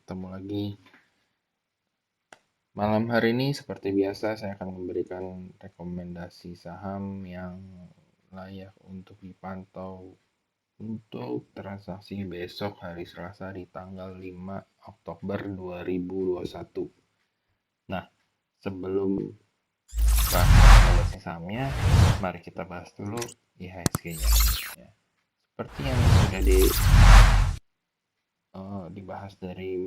Ketemu lagi. Malam hari ini seperti biasa saya akan memberikan rekomendasi saham yang layak untuk dipantau untuk transaksi besok hari Selasa di tanggal 5 Oktober 2021. Nah, sebelum bahas rekomendasi sahamnya, mari kita bahas dulu IHSG-nya. Ya. Seperti yang sudah dibahas dari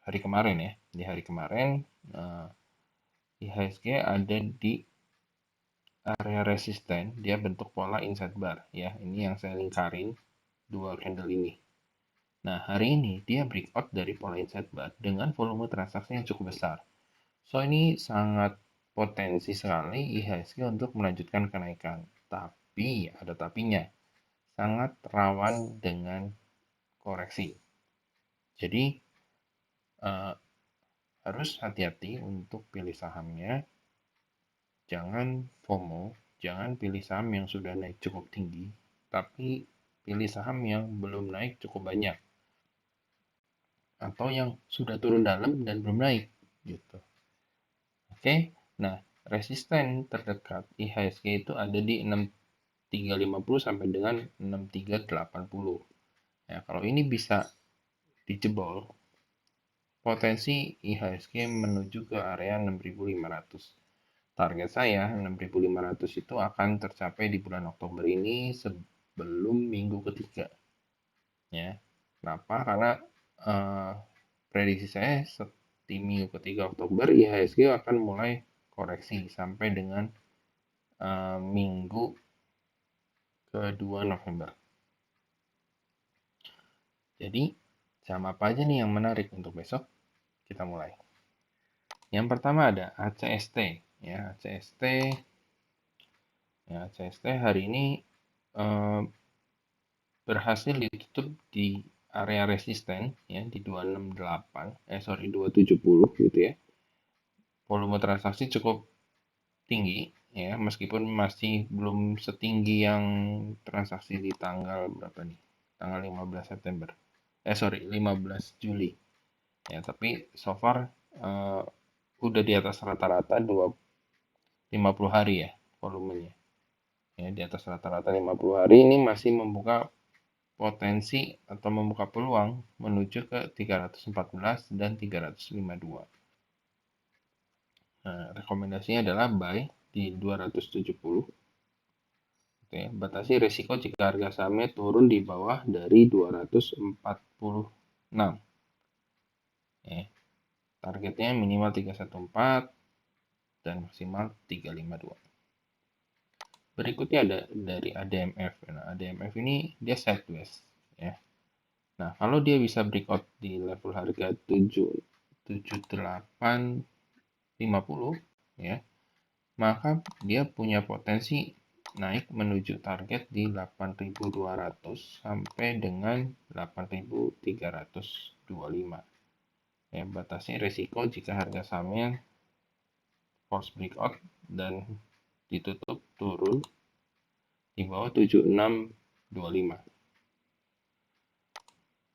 hari kemarin ya. Di hari kemarin IHSG ada di area resisten, dia bentuk pola inside bar ya. Ini yang saya lingkarin dua candle ini. Nah, hari ini dia breakout dari pola inside bar dengan volume transaksi yang cukup besar. So, ini sangat potensi sekali IHSG untuk melanjutkan kenaikan. Tapi, ada tapinya. Sangat rawan dengan koreksi. Jadi, harus hati-hati untuk pilih sahamnya. Jangan FOMO, jangan pilih saham yang sudah naik cukup tinggi, tapi pilih saham yang belum naik cukup banyak, atau yang sudah turun dalam dan belum naik, gitu. Oke, nah resisten terdekat IHSG itu ada di 6350 sampai dengan 6380. Ya, kalau ini bisa dijebol, potensi IHSG menuju ke area 6500. Target saya 6.500 itu akan tercapai di bulan Oktober ini sebelum minggu ketiga. Ya, kenapa? Karena prediksi saya di minggu ketiga Oktober IHSG akan mulai koreksi sampai dengan minggu kedua November. Jadi saham apa aja nih yang menarik untuk besok? Kita mulai. Yang pertama ada ACST. Ya, ACST. Ya, ACST hari ini berhasil ditutup di area resisten ya di 270 gitu ya. Volume transaksi cukup tinggi ya, meskipun masih belum setinggi yang transaksi di tanggal berapa nih? Tanggal 15 September. 15 Juli. Ya, tapi so far udah di atas rata-rata 50 hari ya volumenya. Ya, di atas rata-rata 50 hari ini masih membuka potensi atau membuka peluang menuju ke 314 dan 352. Nah, rekomendasinya adalah buy di 270. Oke, batasi risiko jika harga sahamnya turun di bawah dari 246. Targetnya minimal 314 dan maksimal 352. Berikutnya ada dari ADMF. Nah, ADMF ini dia sideways ya. Nah, kalau dia bisa breakout di level harga 7850 ya, maka dia punya potensi naik menuju target di 8200 sampai dengan 8325. Ya, batasnya risiko jika harga sahamnya force breakout dan ditutup turun di bawah 7625.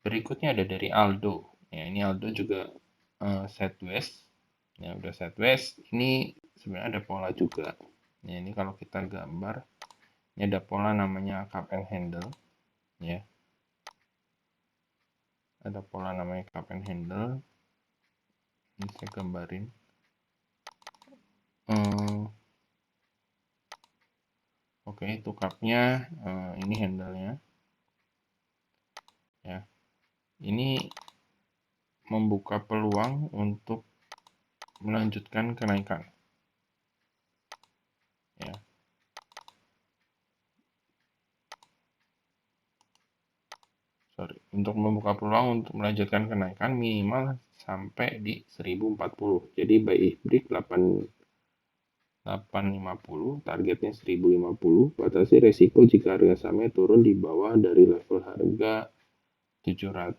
Berikutnya ada dari Aldo. Ya, ini Aldo juga sideways. Ya, udah sideways. Ini sebenarnya ada pola juga. Ya, ini kalau kita gambar, ini ada pola namanya cup and handle. Ya. Ada pola namanya cup and handle. Ini saya gambarin. Oke, itu cupnya, ini handle-nya. Ya. Ini membuka peluang untuk melanjutkan kenaikan. Ya. Untuk membuka peluang untuk melanjutkan kenaikan minimal sampai di 1040. Jadi buy break 850, targetnya 1050. Batasi resiko jika harga sahamnya turun di bawah dari level harga 730.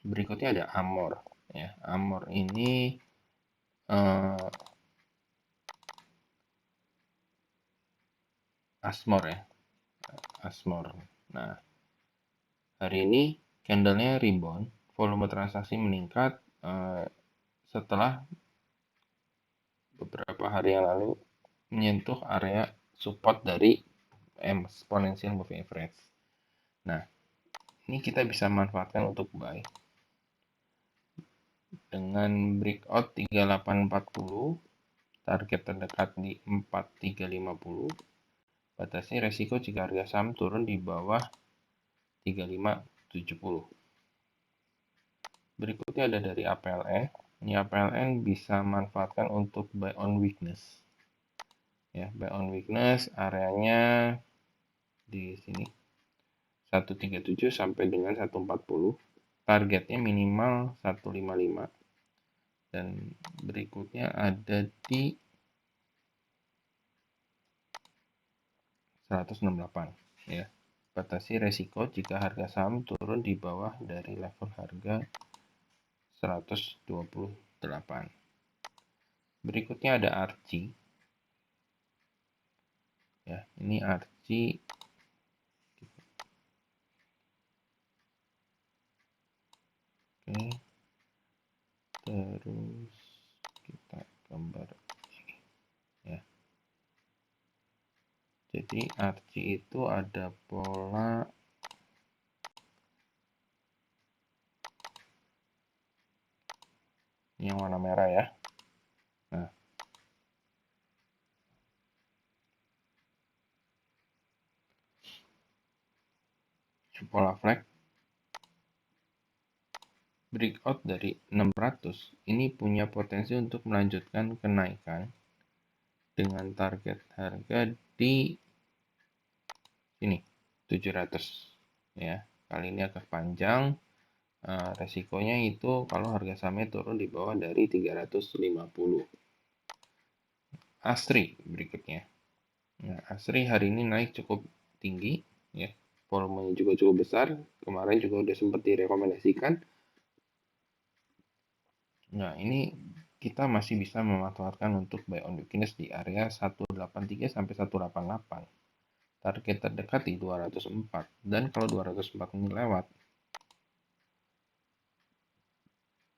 Berikutnya ada Amor. Ya, Amor ini Asmor ya. Ashmore. Nah, hari ini candlenya rebound, volume transaksi meningkat setelah beberapa hari yang lalu menyentuh area support dari exponential moving average. Nah, ini kita bisa manfaatkan untuk buy dengan breakout 3840, target terdekat di 4350. Batasnya resiko jika harga saham turun di bawah 3570. Berikutnya ada dari APLN. Ini APLN bisa manfaatkan untuk buy on weakness. Ya, buy on weakness areanya di sini 137 sampai dengan 140. Targetnya minimal 155. Dan berikutnya ada di 168 ya. Batasi resiko jika harga saham turun di bawah dari level harga 128. Berikutnya ada ARCI. Ya, ini ARCI. Oke. Terus kita gambar ini ya. Jadi ARCI itu ada pola yang warna merah ya. Nah, pola flag breakout dari 600 ini punya potensi untuk melanjutkan kenaikan dengan target harga di sini 700 ya. Kali ini agak panjang. Resikonya itu kalau harga sahamnya turun di bawah dari 350. ASRI berikutnya. Nah, ASRI hari ini naik cukup tinggi ya. Volumenya juga cukup besar. Kemarin juga udah sempat direkomendasikan. Nah, ini kita masih bisa memanfaatkan untuk buy on weakness di area 183 sampai 188. Target terdekat di 204. Dan kalau 204 ini lewat,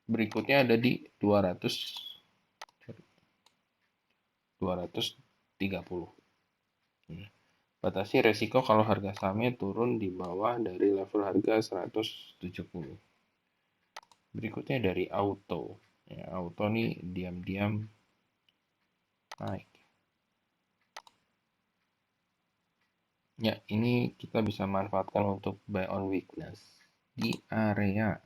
berikutnya ada di 230. Batasi resiko kalau harga sahamnya turun di bawah dari level harga 170. Berikutnya dari auto. Ya, auto nih diam-diam naik. Ya, ini kita bisa manfaatkan untuk buy on weakness di area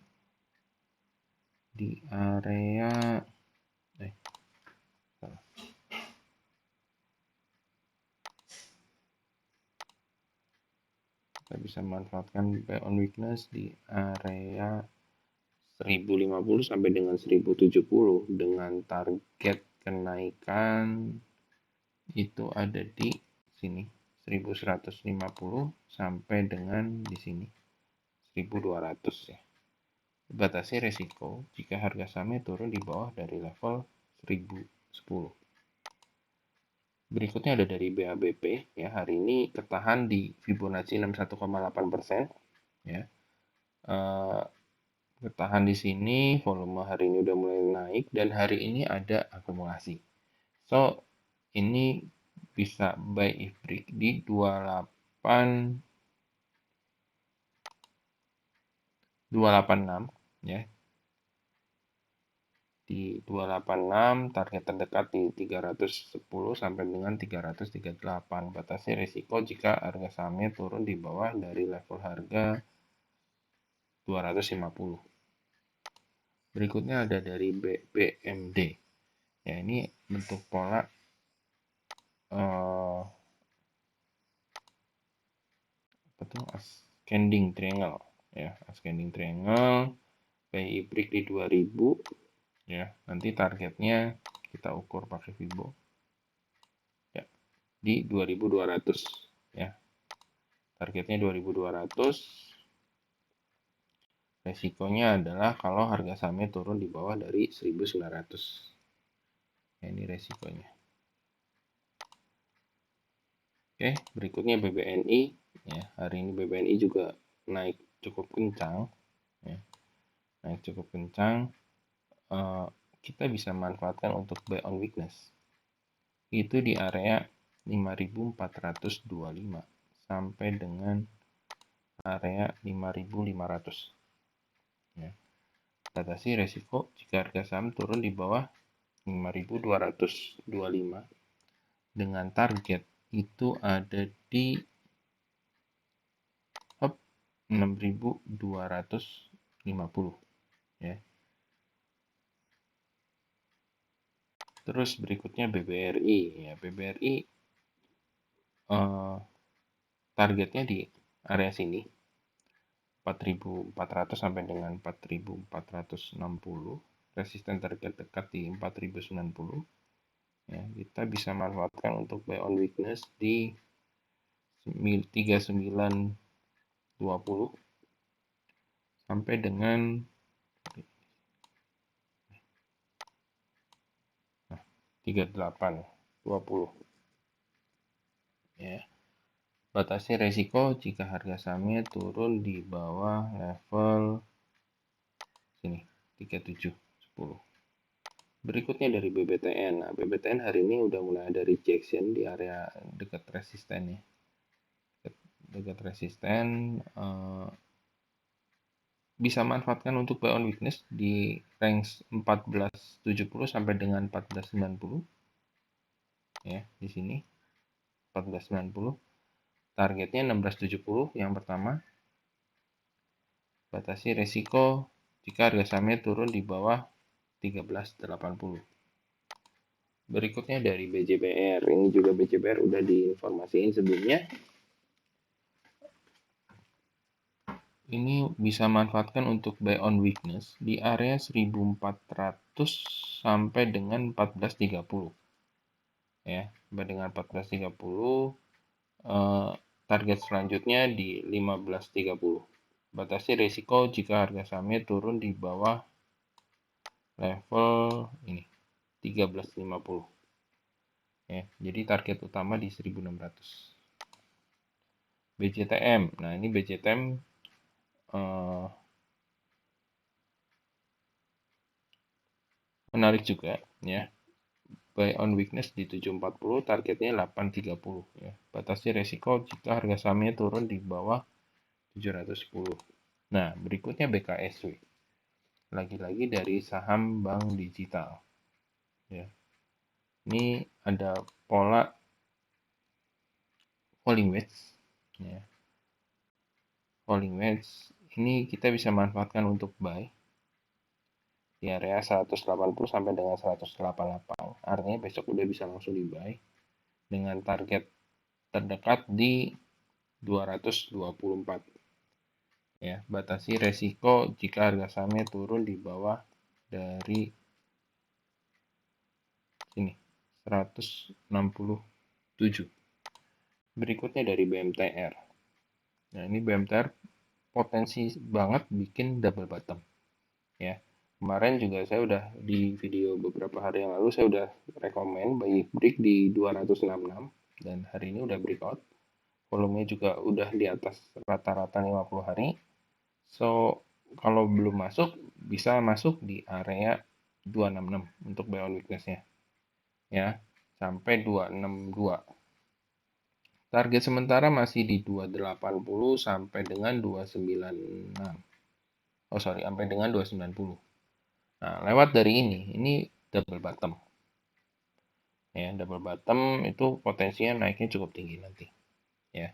kita bisa manfaatkan buy on weakness di area 1050 sampai dengan 1070 dengan target kenaikan itu ada di sini 1150 sampai dengan di sini 1200 ya. Batasi resiko jika harga sahamnya turun di bawah dari level 1010. Berikutnya ada dari BABP ya, hari ini ketahan di Fibonacci 61,8% ya. Ketahan di sini, volume hari ini udah mulai naik dan hari ini ada akumulasi. So, ini bisa buy if break di 286 ya. Di 286, target terdekat di 310 sampai dengan 338. Batasnya risiko jika harga sahamnya turun di bawah dari level harga 250. Berikutnya ada dari BMD. Ya, ini bentuk pola ascending triangle ya, ascending triangle buy break di 2000 ya. Nanti targetnya kita ukur pakai Fibo ya di 2200 ya. Targetnya 2200. Resikonya adalah kalau harga sahamnya turun di bawah dari 1900. Ya, ini resikonya. Oke, berikutnya BBNI. Ya, hari ini BBNI juga naik cukup kencang, ya, naik cukup kencang. Kita bisa manfaatkan untuk buy on weakness. Itu di area 5.425 sampai dengan area 5.500. Ya. Batasi resiko jika harga saham turun di bawah 5.225 dengan target itu ada di 6.250 ya. Terus berikutnya BBRI ya. BBRI targetnya di area sini 4.400 sampai dengan 4.460, resisten target dekat di 4.090 ya. Kita bisa manfaatkan untuk buy on weakness di 3920 sampai dengan 3820 ya. Batasi resiko jika harga sahamnya turun di bawah level sini 3710. Berikutnya dari BBTN. Nah, BBTN hari ini udah mulai ada rejection di area dekat resisten ya. Dekat resisten, bisa manfaatkan untuk buy on weakness di range 1470 sampai dengan 1490 ya. Di sini 1490, targetnya 1670 yang pertama. Batasi resiko jika harga sahamnya turun di bawah 1380. Berikutnya dari BJBR. Ini juga BJBR udah diinformasiin sebelumnya. Ini bisa manfaatkan untuk buy on weakness di area 1400 sampai dengan 1430 ya. Sampai dengan 1430, target selanjutnya di 1530. Batasi risiko jika harga sahamnya turun di bawah level ini 1350 ya. Jadi target utama di 1600. BJTM. Nah, ini BJTM menarik juga ya. Buy on weakness di 740, targetnya 830 ya. Batasi resiko jika harga sahamnya turun di bawah 710. Nah, berikutnya BKSW. Lagi-lagi dari saham bank digital ya. Ini ada pola falling wedge ya. Falling wedge ini kita bisa manfaatkan untuk buy di area 180 sampai dengan 188. Artinya besok udah bisa langsung di buy dengan target terdekat di 224 ya. Batasi resiko jika harga sahamnya turun di bawah dari sini 167. Berikutnya dari BMTR. Nah, ini BMTR potensi banget bikin double bottom ya. Kemarin juga saya udah di video beberapa hari yang lalu saya udah rekomen buy break di 266 dan hari ini udah breakout. Volumenya juga udah di atas rata-rata 50 hari. So, kalau belum masuk bisa masuk di area 266 untuk buy on weakness-nya ya, sampai 262. Target sementara masih di 280 sampai dengan 296. Oh sorry, sampai dengan 290. Nah, lewat dari ini double bottom. Ya, double bottom itu potensinya naiknya cukup tinggi nanti. Ya.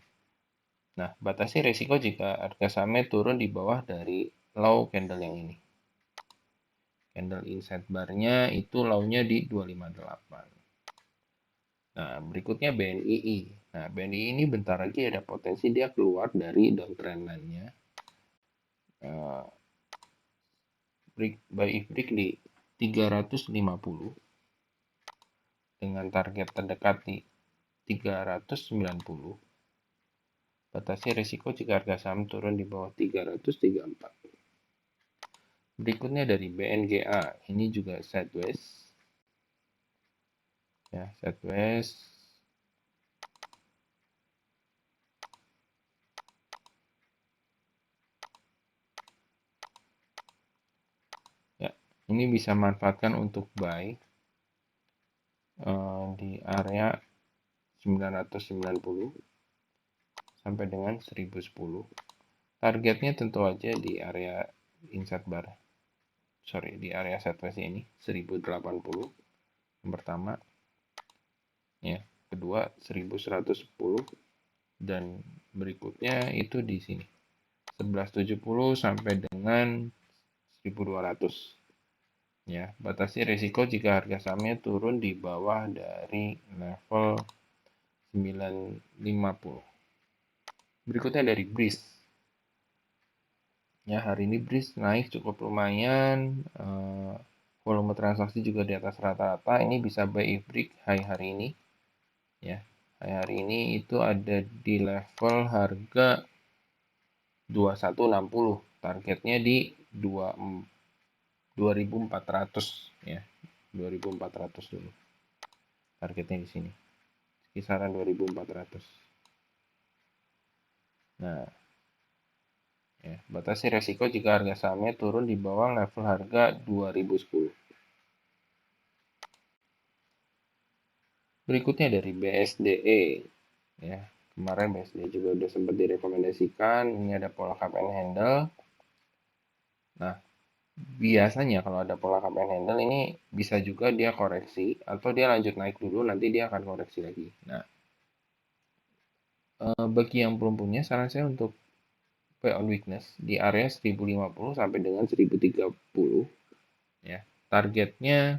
Nah, batasi resiko jika harga sahamnya turun di bawah dari low candle yang ini. Candle inside bar-nya itu low-nya di 258. Nah, berikutnya BNII. Nah, BNII ini bentar lagi ada potensi dia keluar dari downtrend line-nya. Buy break di 350 dengan target terdekat di 390. Batasi risiko jika harga saham turun di bawah 334. Berikutnya dari BNGA, ini juga sideways ya, sideways Ini bisa manfaatkan untuk buy di area 990 sampai dengan 1010. Targetnya tentu aja di area insert bar, di area sideways ini 1080 yang pertama, ya, kedua 1110, dan berikutnya itu di sini 1170 sampai dengan 1200. Ya, batasi risiko jika harga sahamnya turun di bawah dari level 950. Berikutnya dari Breeze. Ya, hari ini Breeze naik cukup lumayan, volume transaksi juga di atas rata-rata. Ini bisa buy if break high hari ini. Ya, high hari ini itu ada di level harga 2160. Targetnya di 2400, ya. 2400 dulu. Targetnya di sini. Kisaran 2400. Nah, ya, batasi resiko jika harga sahamnya turun di bawah level harga 2010. Berikutnya dari BSDE, ya. Kemarin BSDE juga udah sempat direkomendasikan. Ini ada pola cup and handle. Nah, biasanya kalau ada pola cup and handle ini bisa juga dia koreksi atau dia lanjut naik dulu, nanti dia akan koreksi lagi. Nah, bagi yang belum punya, saran saya untuk buy on weakness di area 1050 sampai dengan 1030, ya. Targetnya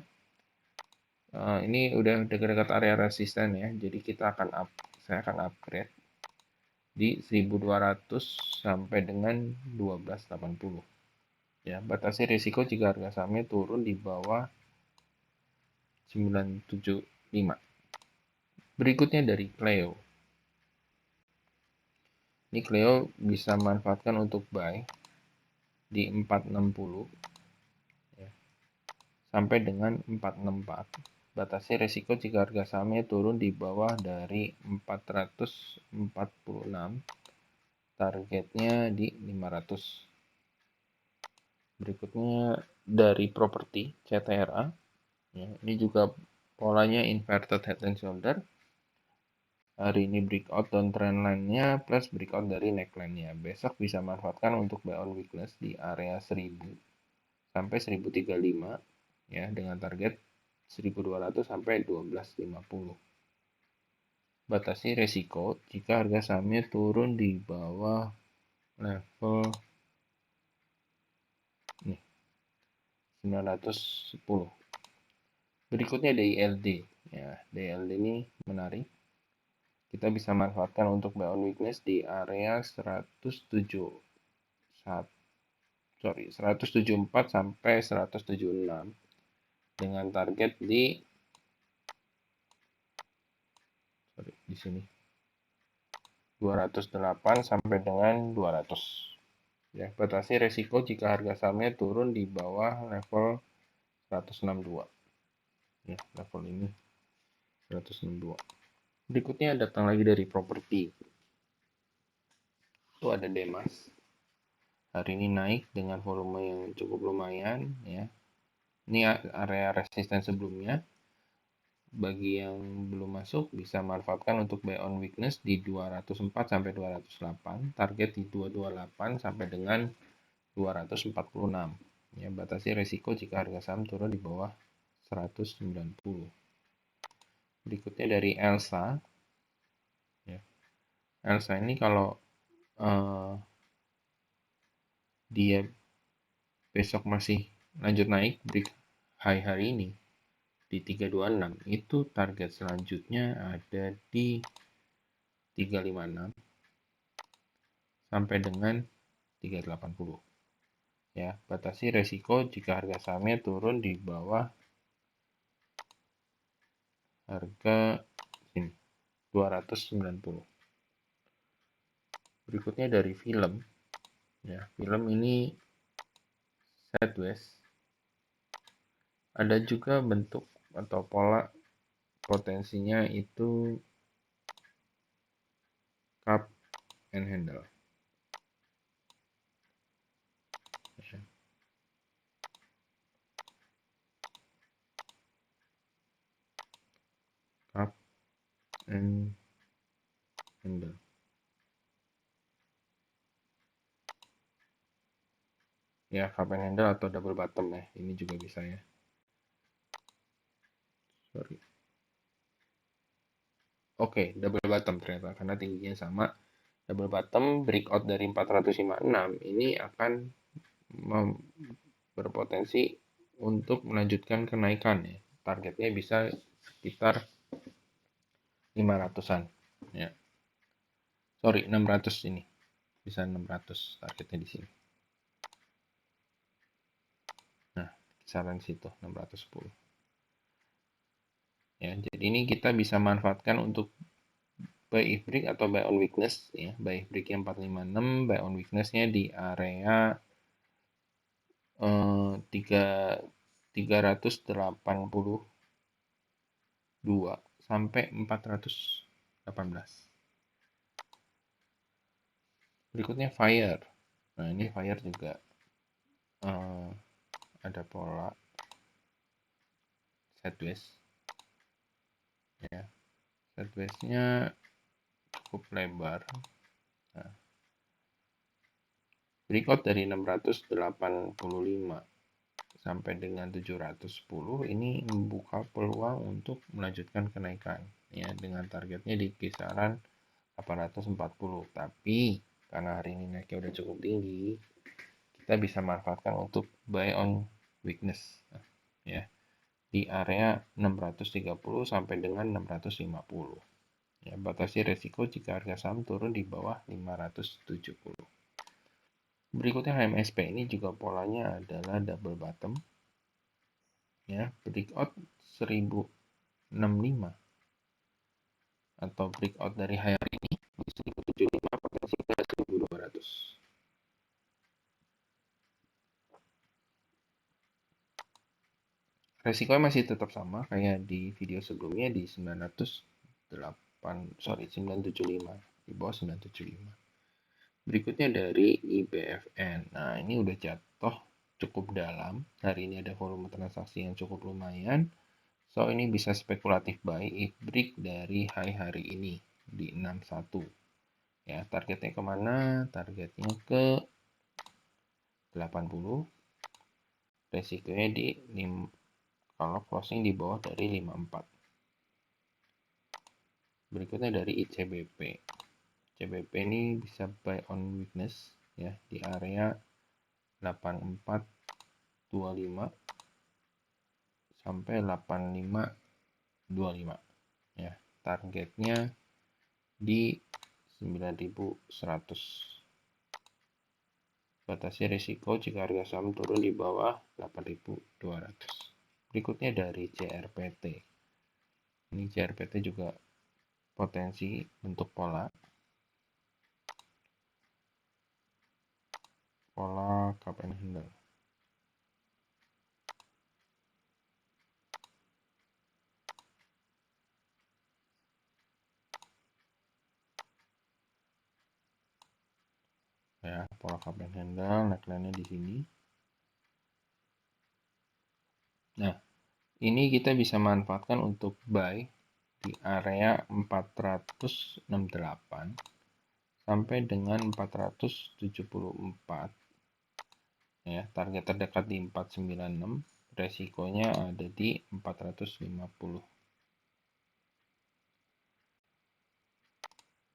ini udah dekat-dekat area resisten, ya. Jadi saya akan upgrade di 1200 sampai dengan 1280. Ya, batasi risiko jika harga sahamnya turun di bawah 975. Berikutnya dari Cleo. Ini Cleo bisa manfaatkan untuk buy di 460, ya, sampai dengan 464. Batasi risiko jika harga sahamnya turun di bawah dari 446. Targetnya di 500. Berikutnya dari properti CTRA. Ya, ini juga polanya inverted head and shoulder. Hari ini breakout dan trendline-nya plus breakout dari neckline-nya. Besok bisa manfaatkan untuk buy on weakness di area 1000 sampai 1035, ya, dengan target 1200 sampai 1250. Batasi resiko jika harga sahamnya turun di bawah level 910. Berikutnya DILD. Ya, DILD ini menarik. Kita bisa manfaatkan untuk buy on weakness di area 174 sampai 176 dengan target di sini 208 sampai dengan 200. Ya, batasi resiko jika harga sahamnya turun di bawah level 162. Ya, level ini 162. Berikutnya datang lagi dari properti. Itu ada Demas. Hari ini naik dengan volume yang cukup lumayan, ya. Ini area resisten sebelumnya. Bagi yang belum masuk bisa manfaatkan untuk buy on weakness di 204 sampai 208, target di 228 sampai dengan 246. Ya, batasi resiko jika harga saham turun di bawah 190. Berikutnya dari Elsa. Ya. Elsa ini kalau dia besok masih lanjut naik break high hari ini di 326, itu target selanjutnya ada di 356 sampai dengan 380. Ya, batasi resiko jika harga sahamnya turun di bawah harga ini 290. Berikutnya dari film. Ya, film ini sideways. Ada juga bentuk atau pola potensinya itu cup and handle. cup and handle. Ya, cup and handle atau double bottom ya, ini juga bisa ya. Sorry. Oke, double bottom ternyata karena tingginya sama. Double bottom breakout dari 456 ini akan berpotensi untuk melanjutkan kenaikan ya. Targetnya bisa sekitar 500-an ya. Sorry, 600 ini. Bisa 600 targetnya di sini. Nah, kisaran situ 610. Ya, jadi ini kita bisa manfaatkan untuk buy if break atau buy on weakness ya. Buy if break yang 456, buy on weakness-nya di area 382 sampai 418. Berikutnya fire. Nah, ini fire juga ada pola sideways ya. Sideways-nya cukup lebar. Nah, breakout dari 685 sampai dengan 710 ini membuka peluang untuk melanjutkan kenaikan ya dengan targetnya di kisaran 840. Tapi karena hari ini naiknya udah cukup tinggi, kita bisa manfaatkan untuk buy on weakness ya di area 630 sampai dengan 650. Ya, batasi resiko jika harga saham turun di bawah 570. Berikutnya HMSP ini juga polanya adalah double bottom. Ya, breakout 1065 atau breakout dari higher ini di 1075 potensi ke 1200. Resikonya masih tetap sama kayak di video sebelumnya di 975 di bawah 975. Berikutnya dari IBFN. Nah, ini udah jatuh cukup dalam. Hari ini ada volume transaksi yang cukup lumayan. So, ini bisa spekulatif buy if break dari high hari ini di 61. Ya, targetnya kemana? Targetnya ke 80. Resikonya di kalau closing di bawah dari 54. Berikutnya dari ICBP. ICBP ini bisa buy on weakness ya di area 8425 sampai 8525 ya. Targetnya di 9100. Batasi risiko jika harga saham turun di bawah 8200. Berikutnya dari CRPT. Ini CRPT juga potensi bentuk pola cup and handle. Ya, pola cup and handle, neckline-nya di sini. Nah, ini kita bisa manfaatkan untuk buy di area 468 sampai dengan 474. Ya, target terdekat di 496, resikonya ada di 450.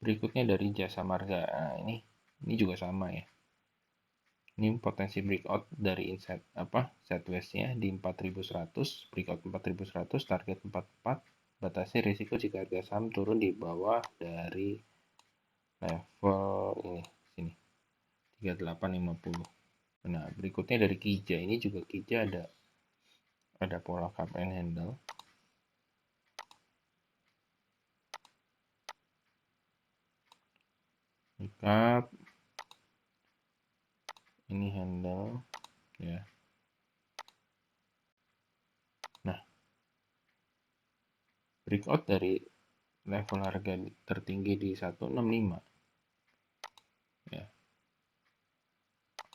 Berikutnya dari Jasa Marga. Nah, ini juga sama ya. Ini potensi breakout dari insight sideways-nya di 4100, breakout 4100, target 44, batasi risiko jika harga saham turun di bawah dari level ini sini 3850. Nah, berikutnya dari Kija. Ini juga Kija ada pola cup and handle. Cup, ini handle ya. Nah, breakout dari level harga tertinggi di 165 ya.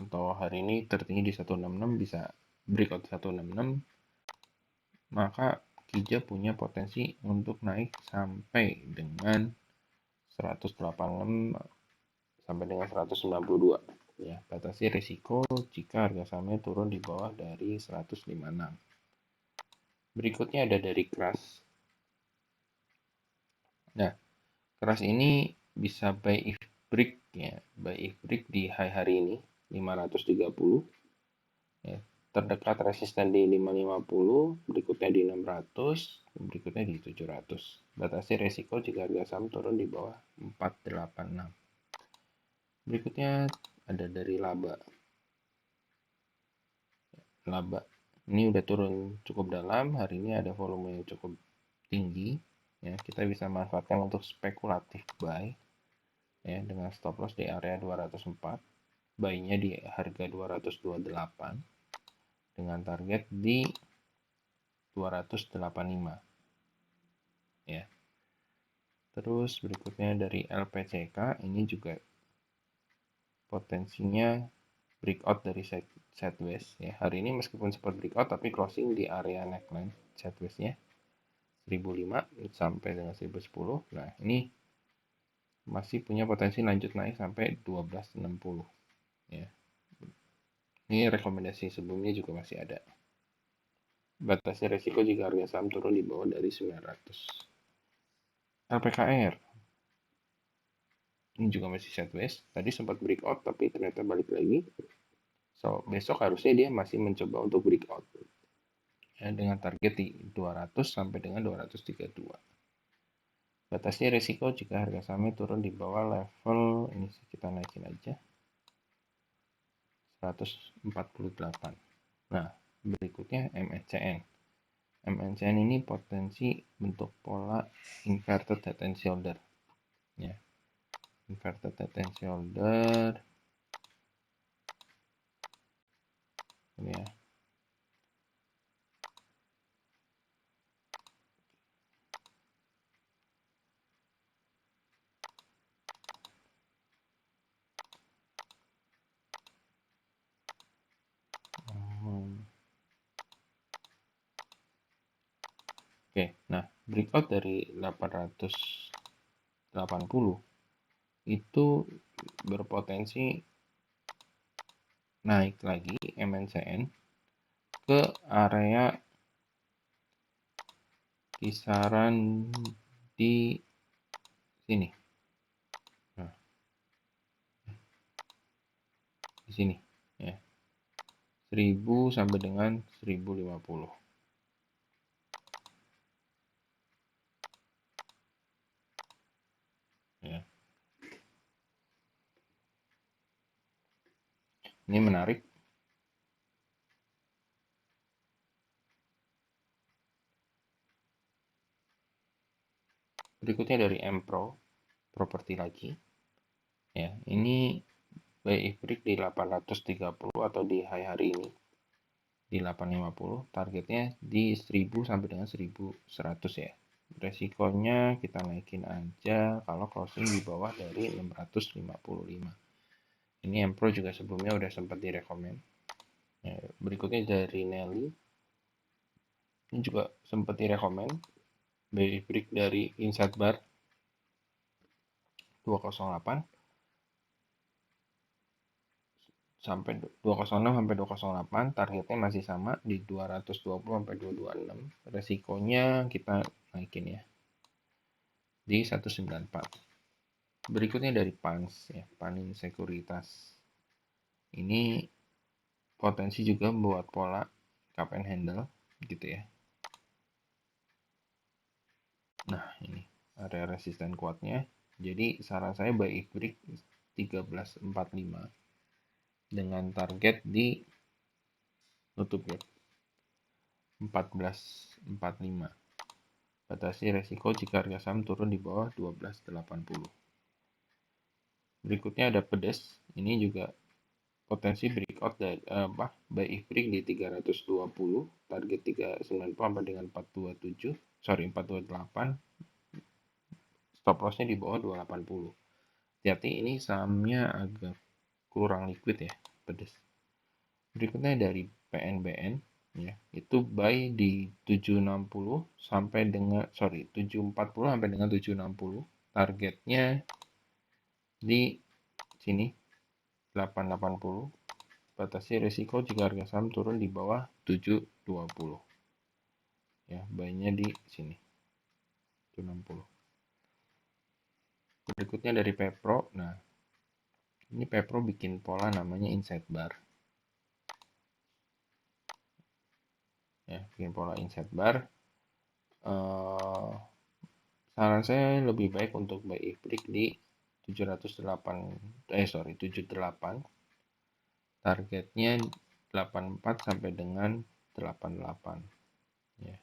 Atau hari ini tertinggi di 166, bisa breakout 166, maka Kija punya potensi untuk naik sampai dengan 186 sampai dengan 192. Ya, batasi risiko jika harga sahamnya turun di bawah dari 156. Berikutnya ada dari Crash. Nah, Crash ini bisa buy if break ya, buy if break di high hari ini 530 ya. Terdekat resisten di 550, berikutnya di 600, berikutnya di 700. Batasi resiko jika harga saham turun di bawah 486. Berikutnya ada dari laba. Laba ini udah turun cukup dalam, hari ini ada volume yang cukup tinggi ya, kita bisa manfaatkan untuk spekulatif buy ya, dengan stop loss di area 204, buy-nya di harga 228 dengan target di 285 ya. Terus berikutnya dari LPCK, ini juga potensinya breakout dari sideways ya. Hari ini meskipun sempat breakout tapi closing di area neckline sideways-nya 1005 sampai dengan 1010. Nah, ini masih punya potensi lanjut naik sampai 1260 ya. Ini rekomendasi sebelumnya juga masih ada. Batasi resiko jika harga saham turun di bawah dari 900. LPKR ini juga masih sideways. Tadi sempat breakout tapi ternyata balik lagi. So, besok harusnya dia masih mencoba untuk breakout ya, dengan target di 200 sampai dengan 232. Batasnya risiko jika harga sahamnya turun di bawah level ini, kita naikin aja 148. Nah, berikutnya MNCN. MNCN ini potensi bentuk pola inverted head and shoulder ya. Inverted head and shoulder ini ya. Oke, nah breakout dari 880 itu berpotensi naik lagi MNCN ke area kisaran di sini. Nah, di sini ya. 1000 sampai dengan 1050. Ya. Ini menarik. Berikutnya dari Mpro, properti lagi. Ya, ini buy break di 830 atau di high hari ini di 850, targetnya di 1000 sampai dengan 1100 ya. Resikonya kita naikin aja kalau closing di bawah dari 655. Ini Mpro juga sebelumnya udah sempat direkomend. Ya, berikutnya dari Nelly, ini juga sempat direkomend buy break dari inside bar 208 sampai 206 sampai 208, targetnya masih sama di 220 sampai 226. Resikonya kita naikin ya di 194. Berikutnya dari PANS ya, Panin Sekuritas. Ini potensi juga membuat pola cup and handle gitu ya. Nah, ini area resisten kuatnya. Jadi saran saya buy break 1345 dengan target di tutup ya 1445. Batasi resiko jika harga saham turun di bawah 1280. Berikutnya ada pedes. Ini juga potensi breakout dari buy if break di 320, target 390 sampai dengan 427, 428. Stop lossnya di bawah 280. Hati-hati, ini sahamnya agak kurang liquid ya, pedes. Berikutnya dari PNBN. ya, itu buy di 760 sampai dengan 740 sampai dengan 760. Targetnya di sini 880. Batasi risiko jika harga saham turun di bawah 720. Ya, buy-nya di sini 760. Berikutnya dari Pepro. Nah, ini Pepro bikin pola namanya inside bar. Ya, bikin pola inside bar. Saran saya lebih baik untuk buy break di 78. Targetnya 84 sampai dengan 88. Ya.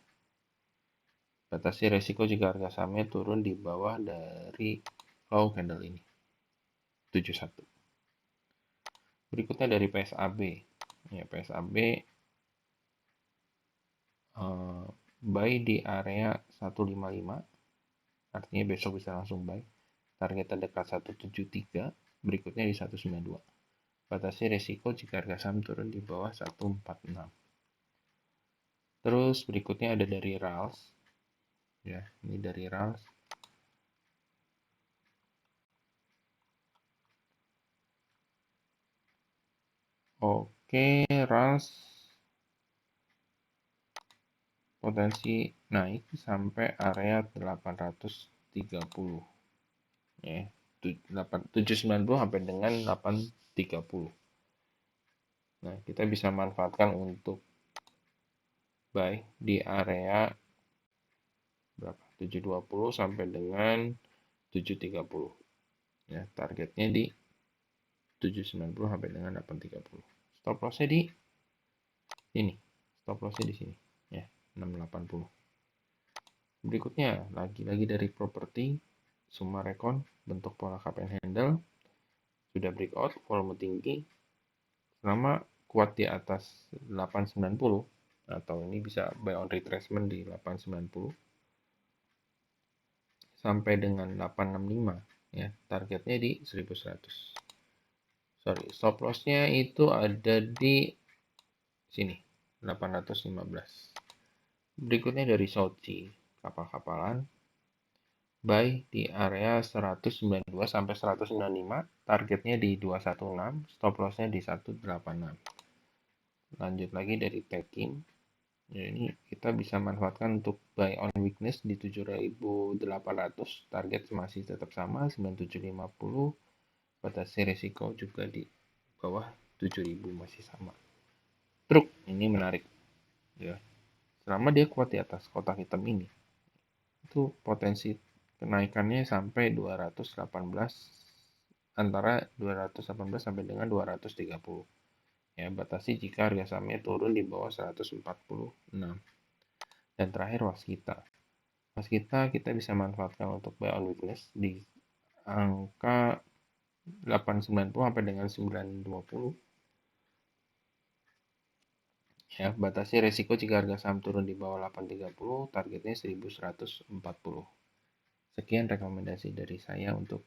Batasi resiko jika harga sahamnya turun di bawah dari low candle ini 71. Berikutnya dari PSAB. Ya, PSAB buy di area 155. Artinya besok bisa langsung buy. Target terdekat 173, berikutnya di 192. Batasi resiko jika harga saham turun di bawah 146. Terus berikutnya ada dari RALS. Ya, ini dari RALS. Oke, RALS potensi naik sampai area 830. Ya, 790 sampai dengan 830. Nah, kita bisa manfaatkan untuk buy di area berapa? 720 sampai dengan 730. Ya, targetnya di 790 sampai dengan 830. Stop lossnya di sini. Stop lossnya di sini. Ya, 680. Berikutnya, lagi-lagi dari properti, Sumarecon, bentuk pola cup and handle, sudah breakout, volume tinggi, selama kuat di atas 890, atau ini bisa buy on retracement di 890, sampai dengan 865, ya, targetnya di 1100. Stop lossnya itu ada di sini, 815. Berikutnya dari Sochi, kapal-kapalan, buy di area 192 sampai 195, targetnya di 216, stop lossnya di 186. Lanjut lagi dari Tekim. Ya, ini kita bisa manfaatkan untuk buy on weakness di 7.800, target masih tetap sama 9750, batasi risiko juga di bawah 7.000 masih sama. Truk ini menarik ya, selama dia kuat di atas kotak hitam ini, itu potensi kenaikannya sampai 218, antara 218 sampai dengan 230. Ya, batasi jika harga sahamnya turun di bawah 146. Dan terakhir Waskita. Waskita kita bisa manfaatkan untuk buy on weakness di angka 890 sampai dengan 920. Ya, batasi resiko jika harga saham turun di bawah 830, targetnya 1140. Sekian rekomendasi dari saya untuk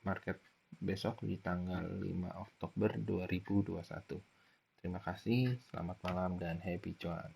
market besok di tanggal 5 Oktober 2021. Terima kasih, selamat malam dan happy cuan.